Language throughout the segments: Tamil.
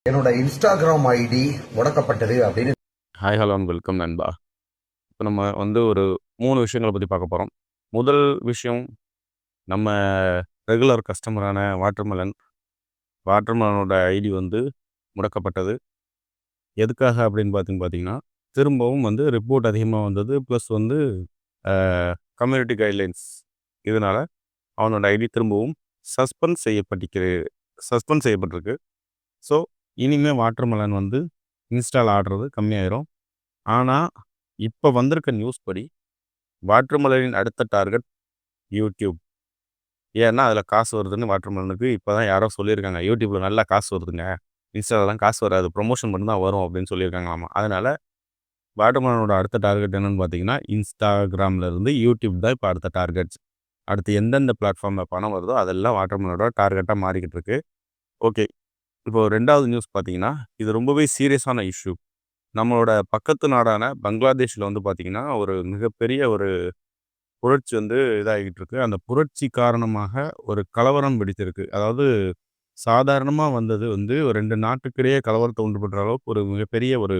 என்னோட இன்ஸ்டாகிராம் ஐடி முடக்கப்பட்டது அப்படின்னு. ஹாய் ஹலோ அண்ட் வெல்கம் நண்பா. இப்போ நம்ம ஒரு 3 விஷயங்களை பற்றி பார்க்க போகிறோம். முதல் விஷயம், நம்ம ரெகுலர் கஸ்டமரான வாட்டர்மெலனோட ஐடி முடக்கப்பட்டது. எதுக்காக அப்படின்னு பார்த்தீங்கன்னா திரும்பவும் ரிப்போர்ட் அதிகமாக வந்தது. ப்ளஸ் கம்யூனிட்டி கைட்லைன்ஸ் இதனால் அவனோட ஐடி திரும்பவும் சஸ்பெண்ட் செய்யப்பட்டிருக்கு. ஸோ இனிமேல் வாட்டர்மெலன் இன்ஸ்டால் ஆடுறது கம்மியாயிரும். ஆனால் இப்போ வந்திருக்க நியூஸ் படி வாட்டர்மெலனின் அடுத்த டார்கெட் யூடியூப். ஏன்னா அதில் காசு வருதுன்னு வாட்டர்மெலனுக்கு இப்போ தான் யாரோ சொல்லியிருக்காங்க. யூடியூப்பில் நல்லா காசு வருதுங்க, இன்ஸ்டாலலாம் காசு வராது, ப்ரொமோஷன் மட்டும் தான் வரும் அப்படின்னு சொல்லியிருக்காங்களாமா. அதனால் வாட்டர்மெலனோட அடுத்த டார்கெட் என்னென்னு பார்த்தீங்கன்னா இன்ஸ்டாகிராம்லேருந்து யூடியூப் தான் இப்போ அடுத்த டார்கெட்ஸ். அடுத்து எந்தெந்த பிளாட்ஃபார்மில் பணம் வருதோ அதெல்லாம் வாட்டர்மெலனோட டார்கெட்டாக மாறிக்கிட்டு இருக்கு. ஓகே, இப்போ 2வது நியூஸ் பார்த்தீங்கன்னா இது ரொம்பவே சீரியஸான இஷ்யூ. நம்மளோட பக்கத்து நாடான பங்களாதேஷில் பார்த்தீங்கன்னா ஒரு மிகப்பெரிய ஒரு புரட்சி இதாகிட்டு இருக்கு. அந்த புரட்சி காரணமாக ஒரு கலவரம் வெடித்திருக்கு. அதாவது சாதாரணமாக வந்தது ஒரு 2 நாட்டுக்கிடையே கலவரத்தை உண்டு பண்ணுற அளவுக்கு ஒரு மிகப்பெரிய ஒரு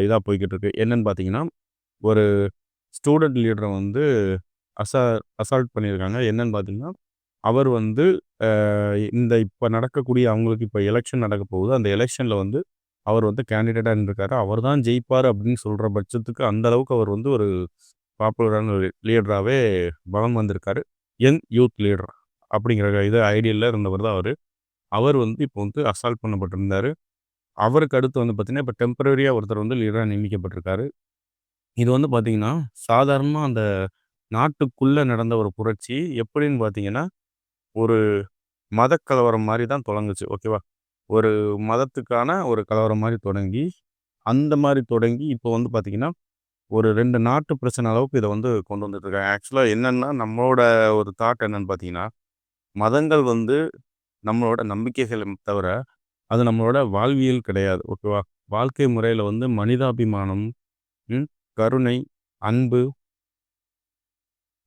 இதாக போய்கிட்டு இருக்கு. என்னன்னு பார்த்தீங்கன்னா ஒரு ஸ்டூடெண்ட் லீடரை அசால்ட் பண்ணியிருக்காங்க. என்னன்னு பார்த்தீங்கன்னா அவர் இந்த இப்போ நடக்கக்கூடிய அவங்களுக்கு இப்போ எலெக்ஷன் நடக்க போகுது. அந்த எலெக்ஷனில் அவர் கேண்டிடேட்டாக இருந்திருக்காரு. அவர் தான் ஜெயிப்பார் அப்படின்னு சொல்கிற பட்சத்துக்கு அந்த அளவுக்கு அவர் ஒரு பாப்புலரான ஒரு லீடராகவே பலம் வந்திருக்காரு. யங் யூத் லீடர் அப்படிங்கிற ஐடியலில் இருந்தவர் தான் அவர். அவர் இப்போ அசால்ட் பண்ணப்பட்டிருந்தார். அவருக்கு அடுத்து பார்த்தீங்கன்னா இப்போ டெம்பரரியாக ஒருத்தர் லீடராக நியமிக்கப்பட்டிருக்காரு. இது பார்த்தீங்கன்னா சாதாரணமாக அந்த நாட்டுக்குள்ளே நடந்த ஒரு புரட்சி. எப்படின்னு பார்த்தீங்கன்னா ஒரு மதக்கலவரம் மாதிரி தான் தொடங்குச்சு. ஓகேவா? ஒரு மதத்துக்கான ஒரு கலவரம் மாதிரி தொடங்கி, அந்த மாதிரி தொடங்கி இப்போ பார்த்தீங்கன்னா ஒரு 2 நாட்டு பிரச்சனை அளவுக்கு இதை கொண்டு வந்துட்டுருக்காங்க. ஆக்சுவலாக என்னென்னா நம்மளோட ஒரு தாட் என்னென்னு பார்த்தீங்கன்னா மதங்கள் நம்மளோட நம்பிக்கைகளை தவிர அது நம்மளோட வாழ்வியல் கிடையாது. ஓகேவா? வாழ்க்கை முறையில் மனிதாபிமானம், கருணை, அன்பு,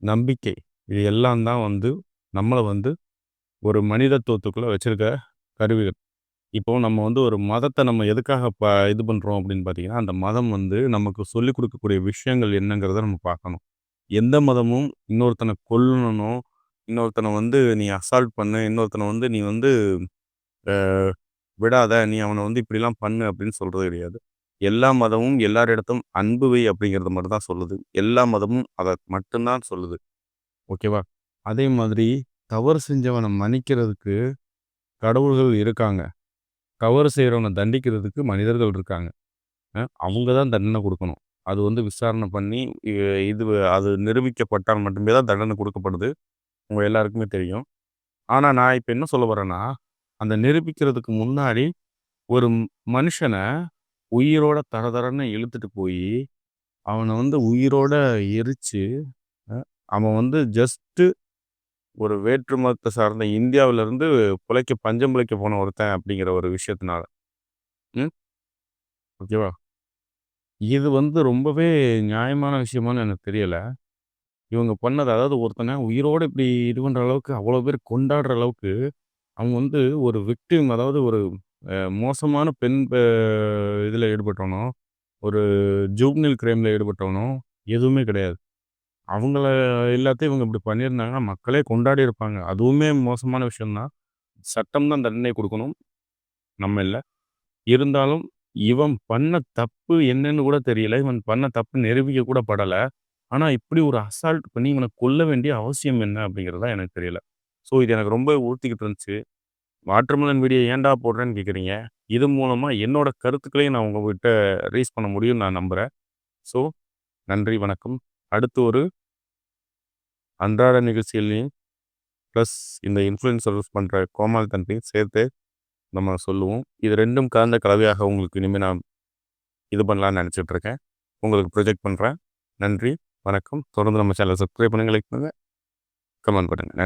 நம்பிக்கை இது எல்லாம் தான் நம்மளை ஒரு மனிதத்துவத்துக்குள்ளே வச்சுருக்க கருவிகள். இப்போது நம்ம ஒரு மதத்தை நம்ம எதுக்காக இது பண்ணுறோம் அப்படின்னு பார்த்தீங்கன்னா அந்த மதம் நமக்கு சொல்லிக் கொடுக்கக்கூடிய விஷயங்கள் என்னங்கிறத நம்ம பார்க்கணும். எந்த மதமும் இன்னொருத்தனை கொல்லணும், இன்னொருத்தனை நீ அசால்ட் பண்ணு, இன்னொருத்தனை நீ விடாத, நீ அவனை இப்படிலாம் பண்ணு அப்படின்னு சொல்கிறது கிடையாது. எல்லா மதமும் எல்லாரிடத்தும் அன்பு வை அப்படிங்கிறது மட்டும் தான் சொல்லுது. எல்லா மதமும் அதை மட்டும்தான் சொல்லுது. ஓகேவா? அதே மாதிரி தவறு செஞ்சவனை மன்னிக்கிறதுக்கு கடவுள்கள் இருக்காங்க. தவறு செய்கிறவனை தண்டிக்கிறதுக்கு மனிதர்கள் இருக்காங்க. அவங்க தான் தண்டனை கொடுக்கணும். அது விசாரணை பண்ணி அது நிரூபிக்கப்பட்டால் மட்டுமே தான் தண்டனை கொடுக்கப்படுது. உங்கள் எல்லாருக்குமே தெரியும். ஆனால் நான் இப்போ என்ன சொல்ல வரேன்னா அந்த நிரூபிக்கிறதுக்கு முன்னாடி ஒரு மனுஷனை உயிரோட தரதரன்னு இழுத்துட்டு போய் அவனை உயிரோட எரித்து அவன் ஜஸ்ட்டு ஒரு வேற்று மதத்தை சார்ந்த இந்தியாவிலேருந்து பஞ்சம் பிழைக்க போன ஒருத்தன் அப்படிங்கிற ஒரு விஷயத்தினால. ஓகேவா? இது ரொம்பவே நியாயமான விஷயமானு எனக்கு தெரியலை. இவங்க பண்ணது, அதாவது ஒருத்தனை உயிரோடு இப்படி இது பண்ணுற அளவுக்கு அவ்வளோ பேர் கொண்டாடுற அளவுக்கு அவங்க ஒரு விக்டிம், அதாவது ஒரு மோசமான பெண் இதில் ஈடுபட்டவனோ, ஒரு ஜூவ்னில் கிரைமில் ஈடுபட்டவனோ எதுவுமே கிடையாது. அவங்கள எல்லாத்தையும் இவங்க இப்படி பண்ணியிருந்தாங்கன்னா மக்களே கொண்டாடி இருப்பாங்க. அதுவுமே மோசமான விஷயம்தான். சட்டம் தான் தண்டனை கொடுக்கணும், நம்ம இல்லை. இருந்தாலும் இவன் பண்ண தப்பு என்னன்னு கூட தெரியல. இவன் பண்ண தப்பு நிரூபிக்க கூட படலை. ஆனால் இப்படி ஒரு அசால்ட் பண்ணி இவனை கொல்ல வேண்டிய அவசியம் என்ன அப்படிங்கிறதா எனக்கு தெரியல. ஸோ இது எனக்கு ரொம்ப உறுத்திக்கிட்டு இருந்துச்சு. வாட்டர்மெலன் வீடியோ ஏன்டா போடுறேன்னு கேட்குறீங்க. இது மூலமாக என்னோட கருத்துக்களையும் நான் உங்கள்கிட்ட ரீஸ் பண்ண முடியும்னு நான் நம்புகிறேன். ஸோ நன்றி, வணக்கம். அடுத்து ஒரு அன்றாட நிகழ்ச்சிகளையும் ப்ளஸ் இந்த இன்ஃப்ளூயன்சர்ஸ் பண்ணுற கோமாளி தனத்தையும் சேர்த்து நம்ம சொல்லுவோம். இது 2ம் கலந்த கலவையாக உங்களுக்கு இனிமேல் நான் இது பண்ணலான்னு நினச்சிட்ருக்கேன். உங்களுக்கு ப்ரொஜெக்ட் பண்ணுறேன். நன்றி, வணக்கம். தொடர்ந்து நம்ம சேனலை சப்ஸ்கிரைப் பண்ணுங்கள், லைக் பண்ணுங்கள், கமெண்ட் பண்ணுங்கள். நன்றி.